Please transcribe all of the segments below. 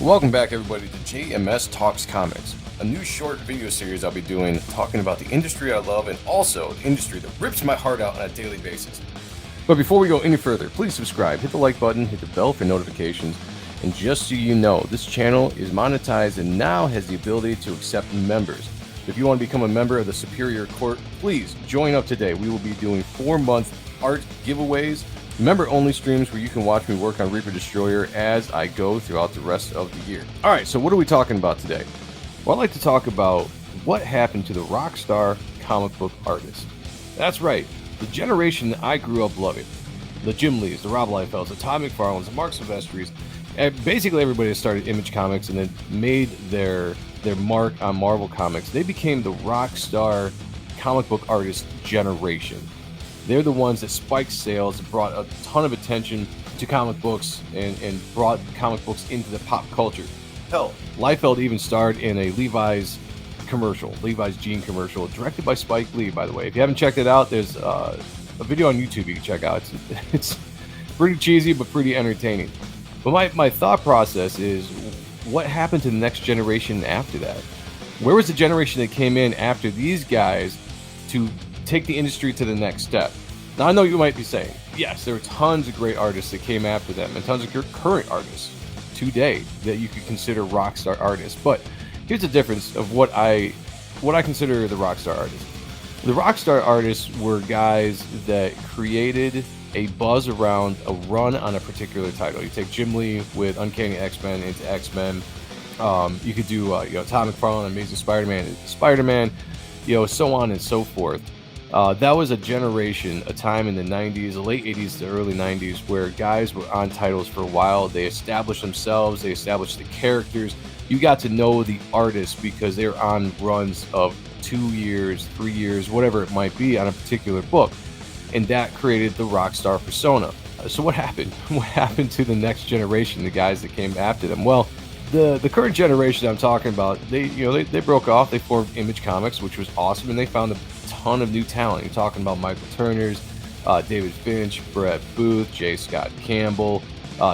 Welcome back, everybody, to JMS Talks Comics, a new short video series I'll be doing talking about the industry I love and also the industry that rips my heart out on a daily basis. But before we go any further, please subscribe, hit the like button, hit the bell for notifications, and just so you know, this channel is monetized and now has the ability to accept members. If you want to become a member of the Superior Court, please join up today. We will be doing 4-month art giveaways, member-only streams where you can watch me work on Reaper Destroyer as I go throughout the rest of the year. All right, so what are we talking about today? Well, I'd like to talk about what happened to the Rockstar comic book artists. That's right, the generation that I grew up loving. The Jim Lees, the Rob Liefelds, the Todd McFarlanes, the Mark Silvestris, and basically everybody that started Image Comics and then made their mark on Marvel Comics. They became the Rockstar comic book artist generation. They're the ones that spiked sales, brought a ton of attention to comic books, and brought comic books into the pop culture. Hell, Liefeld even starred in a Levi's commercial, Levi's jean commercial, directed by Spike Lee, by the way. If you haven't checked it out, there's a video on YouTube you can check out. It's pretty cheesy, but pretty entertaining. But my thought process is, what happened to the next generation after that? Where was the generation that came in after these guys to take the industry to the next step? Now, I know you might be saying, yes, there were tons of great artists that came after them and tons of current artists today that you could consider Rockstar artists. But here's the difference of what I consider the Rockstar artists. The Rockstar artists were guys that created a buzz around a run on a particular title. You take Jim Lee with Uncanny X-Men into X-Men. You could do Todd McFarlane, Amazing Spider-Man, so on and so forth. That was a generation, a time in the 90s, the late 80s to early 90s, where guys were on titles for a while. They established themselves, they established the characters. You got to know the artists because they're on runs of 2 years, 3 years, whatever it might be on a particular book. And that created the Rockstar persona. So what happened? What happened to the next generation, the guys that came after them? Well, the current generation I'm talking about, they broke off. They formed Image Comics, which was awesome, and they found a ton of new talent. You're talking about Michael Turners, David Finch, Brett Booth, J. Scott Campbell,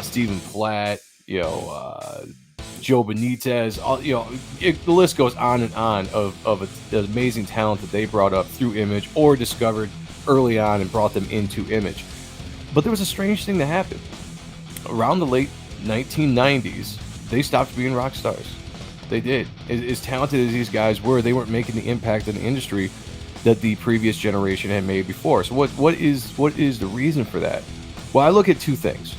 Stephen Platt, Joe Benitez. The list goes on and on of the amazing talent that they brought up through Image or discovered early on and brought them into Image. But there was a strange thing that happened. Around the late 1990s, they stopped being rock stars. They did. As talented as these guys were, they weren't making the impact in the industry that the previous generation had made before. So what is the reason for that? Well, I look at two things.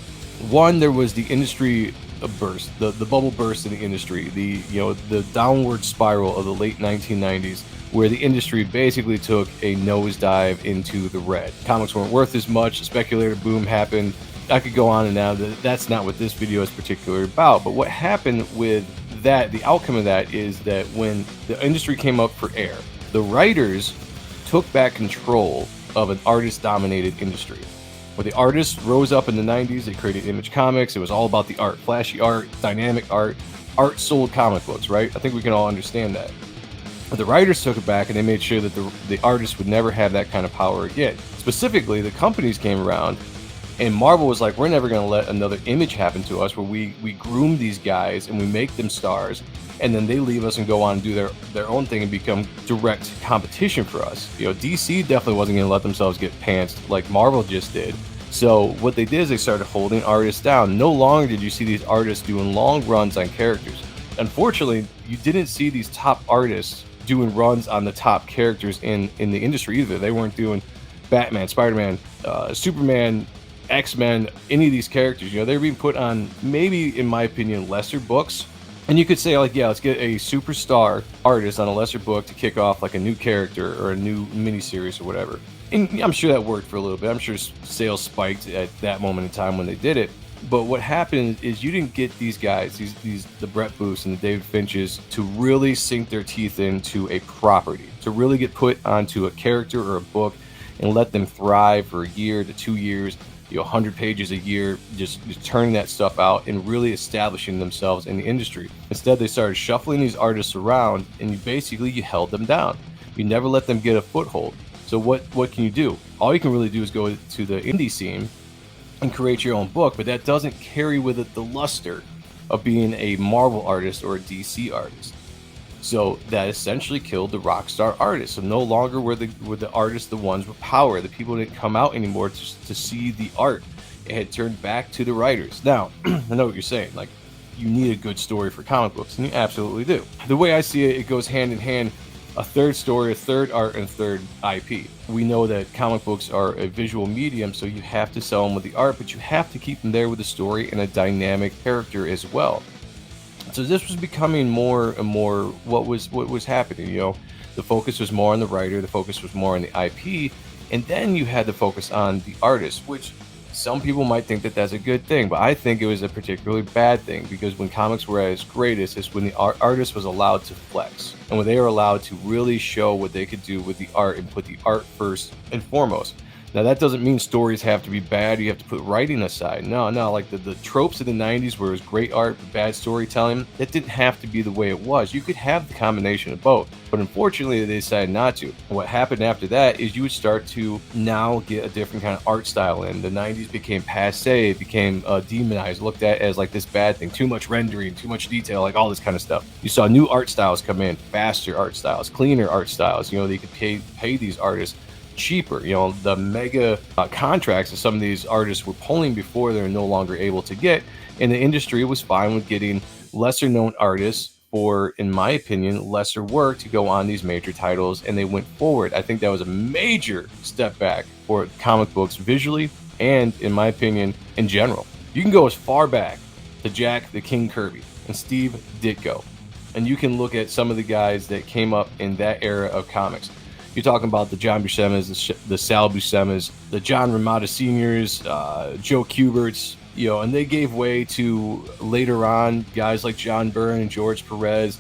One, there was the industry burst, the bubble burst in the industry, the downward spiral of the late 1990s, where the industry basically took a nosedive into the red. Comics weren't worth as much, the speculator boom happened. I could go on and on. That's not what this video is particularly about. But what happened with that, the outcome of that, is that when the industry came up for air, the writers took back control of an artist-dominated industry. When the artists rose up in the 90s, they created Image Comics. It was all about the art, flashy art, dynamic art. Art sold comic books, right? I think we can all understand that. But the writers took it back and they made sure that the artists would never have that kind of power again. Specifically, the companies came around and Marvel was like, we're never going to let another Image happen to us where we groom these guys and we make them stars and then they leave us and go on and do their own thing and become direct competition for us. DC definitely wasn't going to let themselves get pantsed like Marvel just did. So what they did is they started holding artists down. No longer did you see these artists doing long runs on characters. Unfortunately, you didn't see these top artists doing runs on the top characters in the industry either. They weren't doing Batman, Spider-Man, Superman, X-Men, any of these characters. They were being put on, maybe in my opinion, lesser books. And you could say, like, yeah, let's get a superstar artist on a lesser book to kick off like a new character or a new miniseries or whatever. And I'm sure that worked for a little bit. I'm sure sales spiked at that moment in time when they did it. But what happened is you didn't get these guys, the Brett Booths and the David Finches, to really sink their teeth into a property, to really get put onto a character or a book and let them thrive for a year to 2 years, 100 pages a year, just turning that stuff out and really establishing themselves in the industry. Instead, they started shuffling these artists around and you held them down. You never let them get a foothold. So what can you do? All you can really do is go to the indie scene and create your own book, but that doesn't carry with it the luster of being a Marvel artist or a DC artist. So that essentially killed the Rockstar artists. So no longer were the artists the ones with power. The people didn't come out anymore to see the art. It had turned back to the writers. Now, I know what you're saying. Like, you need a good story for comic books, and you absolutely do. The way I see it, it goes hand in hand. A third story, a third art, and a third IP. We know that comic books are a visual medium, so you have to sell them with the art, but you have to keep them there with a story and a dynamic character as well. So this was becoming more and more what was happening. The focus was more on the writer, the focus was more on the IP, and then you had to focus on the artist, which some people might think that that's a good thing, but I think it was a particularly bad thing, because when comics were at its greatest is when the artist was allowed to flex, and when they were allowed to really show what they could do with the art and put the art first and foremost. Now, that doesn't mean stories have to be bad. You have to put writing aside. No, like the tropes of the 90s where it was great art but bad storytelling, that didn't have to be the way it was. You could have the combination of both. But unfortunately, they decided not to. And what happened after that is you would start to now get a different kind of art style in. The 90s became passe, it became demonized, looked at as like this bad thing. Too much rendering, too much detail, like all this kind of stuff. You saw new art styles come in, faster art styles, cleaner art styles. They could pay these artists cheaper. The mega contracts that some of these artists were pulling before, they're no longer able to get, and the industry was fine with getting lesser known artists for, in my opinion, lesser work to go on these major titles, and they went forward. I think that was a major step back for comic books visually and, in my opinion, in general. You can go as far back to Jack the King Kirby and Steve Ditko, and you can look at some of the guys that came up in that era of comics. You're talking about the John Buscema's, the Sal Buscema's, the John Romita Seniors, Joe Kuberts, and they gave way to, later on, guys like John Byrne and George Perez,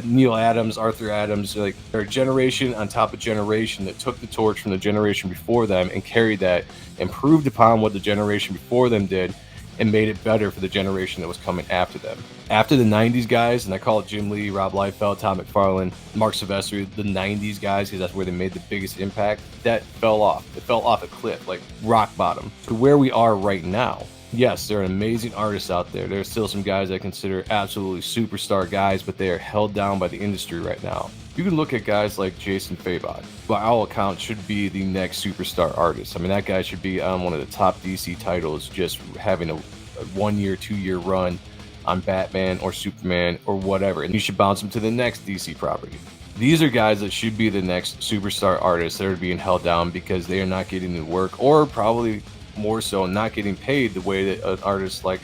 Neil Adams, Arthur Adams. Like, they're a generation on top of generation that took the torch from the generation before them and carried that, improved upon what the generation before them did, and made it better for the generation that was coming after them. After the 90s guys, and I call it Jim Lee, Rob Liefeld, Todd McFarlane, Mark Silvestri, the 90s guys, because that's where they made the biggest impact, that fell off. It fell off a cliff, like rock bottom, to where we are right now. Yes, there are amazing artists out there. There are still some guys I consider absolutely superstar guys, but they are held down by the industry right now. You can look at guys like Jason Fabon. By all accounts, should be the next superstar artist. I mean, that guy should be on one of the top DC titles, just having a 1 year, 2 year run on Batman or Superman or whatever, and you should bounce him to the next DC property. These are guys that should be the next superstar artists that are being held down because they are not getting the work, or probably more so not getting paid the way that an artist like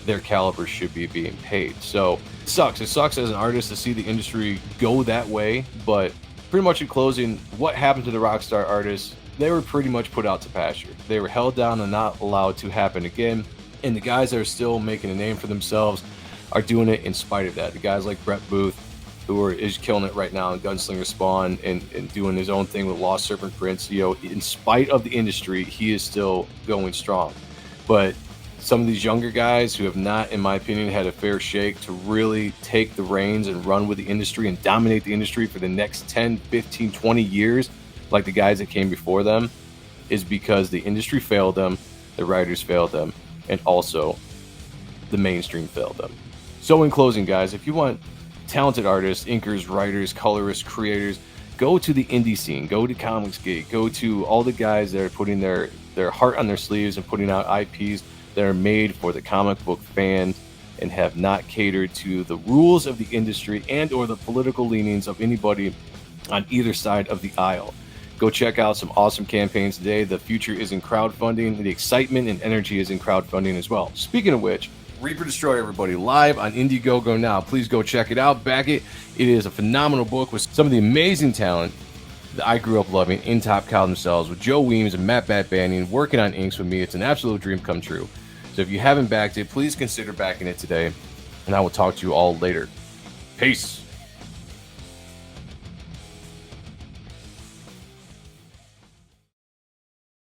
their caliber should be being paid. So it sucks as an artist to see the industry go that way. But pretty much in closing, what happened to the Rockstar artists? They were pretty much put out to pasture. They were held down and not allowed to happen again. And the guys that are still making a name for themselves are doing it in spite of that. The guys like Brett Booth, who is killing it right now in Gunslinger Spawn and doing his own thing with Lost Serpent Prince. In spite of the industry, he is still going strong. But some of these younger guys who have not, in my opinion, had a fair shake to really take the reins and run with the industry and dominate the industry for the next 10, 15, 20 years, like the guys that came before them, is because the industry failed them, the writers failed them, and also the mainstream failed them. So in closing, guys, if you want talented artists, inkers, writers, colorists, creators, go to the indie scene, go to Comicsgate, go to all the guys that are putting their heart on their sleeves and putting out IPs that are made for the comic book fan and have not catered to the rules of the industry and or the political leanings of anybody on either side of the aisle. Go check out some awesome campaigns today. The future is in crowdfunding. The excitement and energy is in crowdfunding as well. Speaking of which, Reaper Destroy Everybody live on Indiegogo now. Please go check it out, back it. It is a phenomenal book with some of the amazing talent that I grew up loving in Top Cow themselves, with Joe Weems and Matt Bat Banyan working on inks with me. It's an absolute dream come true. So if you haven't backed it, please consider backing it today, and I will talk to you all later. Peace.